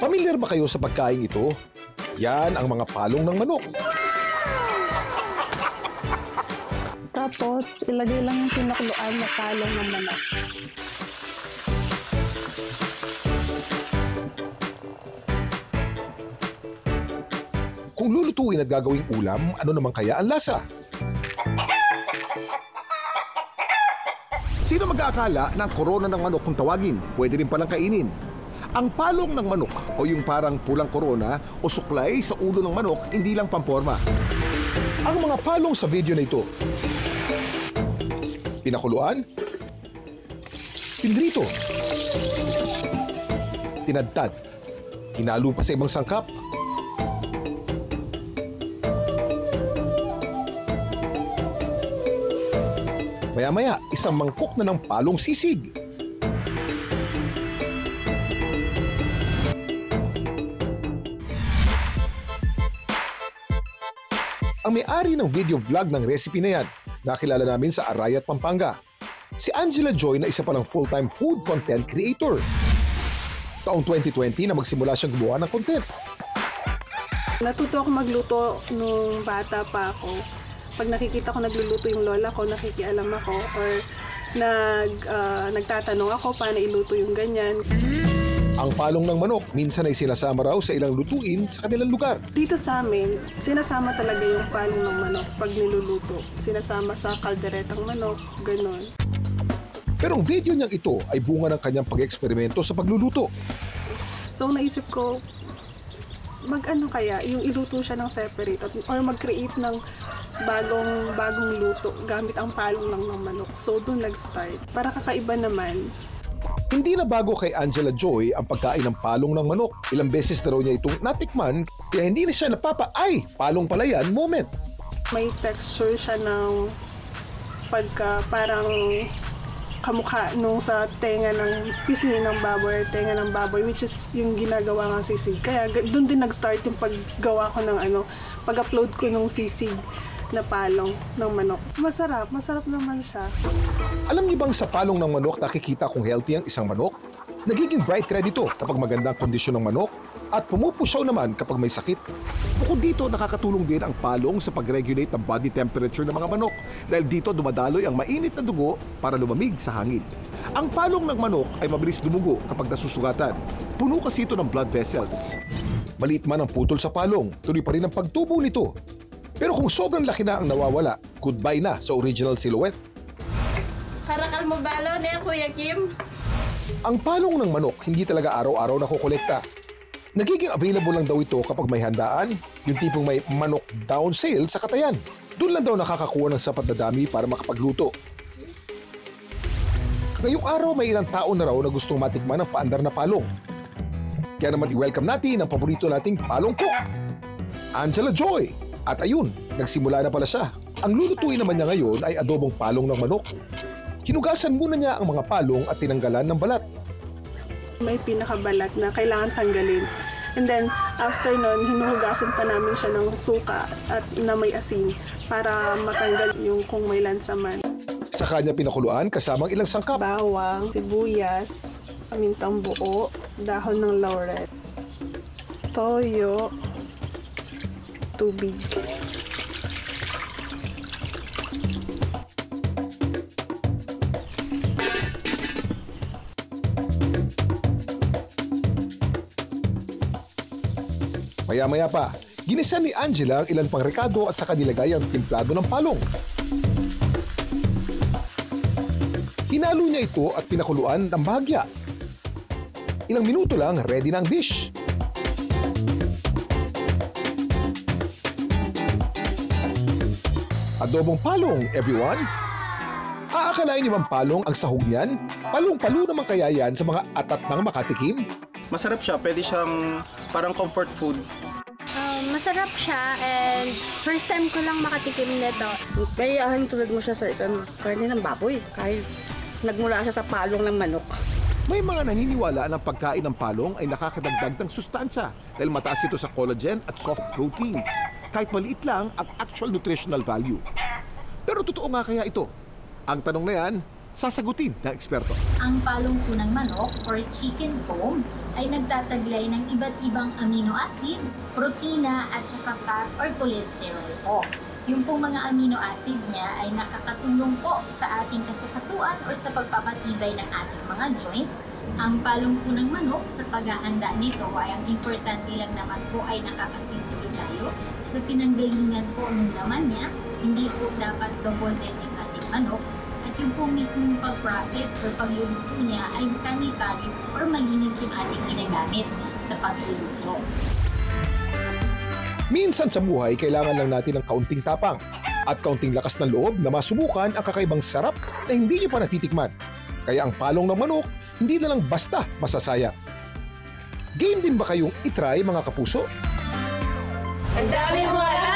Pamilyar ba kayo sa pagkain ito? Yan ang mga palong ng manok. Tapos, ilagay lang yung pinakuluan na palong ng manok. Kung lulutuin at gagawing ulam, ano naman kaya ang lasa? Sino mag-aakala na ang korona ng manok kung tawagin, pwede rin palang kainin? Ang palong ng manok o yung parang pulang korona o suklay sa ulo ng manok, hindi lang pamporma. Ang mga palong sa video na ito, pinakuluan, pinrito, tinadtad, hinalo pa sa ibang sangkap, maya-maya, isang mangkok na ng palong sisig. Ang may-ari ng video vlog ng recipe na yan, nakilala namin sa Arayat, Pampanga. Si Angela Joy na isa palang full-time food content creator. Taong 2020 na magsimula siyang gumawa ng content. Natuto ako magluto nung bata pa ako. Pag nakikita ko nagluluto yung lola ko, nakikialam ako, or nagtatanong ako paano iluto yung ganyan. Ang palong ng manok, minsan ay sinasama raw sa ilang lutuin sa kanilang lugar. Dito sa amin, sinasama talaga yung palong ng manok pag niluluto. Sinasama sa kalderetang manok, ganon. Pero ang video niyang ito ay bunga ng kanyang pag-eksperimento sa pagluluto. So naisip ko, mag-ano kaya, yung iluto siya ng separate or mag-create ng bagong luto gamit ang palong lang ng manok. So doon nag-start. Para kakaiba naman. Hindi na bago kay Angela Joy ang pagkain ng palong ng manok. Ilang beses na raw niya itong natikman, kaya hindi na siya ay, palong pala yan, moment. May texture siya ng pagka parang kamukha nung sa tenga ng pisngi ng baboy, tenga ng baboy, which is yung ginagawa ng sisig. Kaya doon din nag-start yung paggawa ko ng pag-upload ko ng sisig na palong ng manok. Masarap naman siya. Alam niyo bang sa palong ng manok nakikita kung healthy ang isang manok? Nagiging bright red ito kapag magandang kondisyon ng manok at pumupusyaw naman kapag may sakit. Bukod dito, nakakatulong din ang palong sa pag-regulate ng body temperature ng mga manok dahil dito dumadaloy ang mainit na dugo para lumamig sa hangin. Ang palong ng manok ay mabilis dumugo kapag nasusugatan. Puno kasi ito ng blood vessels. Maliit man ang putol sa palong, tuloy pa rin ang pagtubo nito. Pero kung sobrang laki na ang nawawala, goodbye na sa original silhouette. Harakal mo balo na Kuya Kim? Ang palong ng manok hindi talaga araw-araw nakukolekta. Nagiging available lang daw ito kapag may handaan, yung tipong may manok down sale sa Katayan. Doon lang daw nakakakuha ng sapat na dami para makapagluto. Ngayong araw may ilang tao na raw na gustong matikman ng paandar na palong. Kaya naman i-welcome natin ang paborito nating palong cook, Angela Joy. At ayun, nagsimula na pala siya. Ang lulutuin naman niya ngayon ay adobong palong ng manok. Hinugasan muna niya ang mga palong at tinanggalan ng balat. May pinakabalat na kailangan tanggalin. And then, after nun, hinuhugasan pa namin siya ng suka at na may asin para matanggal yung kung may lansa man. Sa kanya pinakuluan kasamang ilang sangkap. Bawang, sibuyas, pamintang buo, dahon ng laurel, toyo, tubig. Maya-maya pa, ginisa ni Angela ang ilan pang rekado at saka nilagay ang timplado ng palong. Hinalo niya ito at pinakuluan ng bahagya. Ilang minuto lang, ready na ang dish. Adobong palong, everyone! Aakalain niyo bang palong ang sahog niyan? Palong-palo naman kaya yan sa mga atat ng makatikim? Masarap siya, pwede siyang parang comfort food. Masarap siya and first time ko lang makatikim nito. Kayahan tulad mo siya sa isang karne ng baboy. Kahit nagmula siya sa palong ng manok. May mga naniniwala na pagkain ng palong ay nakakadagdag ng sustansya dahil mataas ito sa collagen at soft proteins. Kahit maliit lang ang actual nutritional value. Pero totoo nga kaya ito? Ang tanong na yan, Sasagutin ng eksperto. Ang palongpunang manok or chicken foam ay nagtataglay ng iba't ibang amino acids, protina at saka fat or cholesterol po. Yung pong mga amino acid niya ay nakakatulong po sa ating kasukasuan or sa pagpapatibay ng ating mga joints. Ang palongpunang manok sa paghahanda nito ay ang importante lang naman po ay nakakasiguro tayo sa pinanggalingan po ng laman niya. Hindi po dapat double dead yung ating manok. At yung po mismong pag-process or pagluluto niya ay sanitary or malinis yung ating ginagamit sa pagluluto. Minsan sa buhay, kailangan lang natin ng kaunting tapang at kaunting lakas ng loob na masubukan ang kakaibang sarap na hindi nyo pa natitikman. Kaya ang palong ng manok, hindi na lang basta masasaya. Game din ba kayong itry mga kapuso? Ang dami mo alam!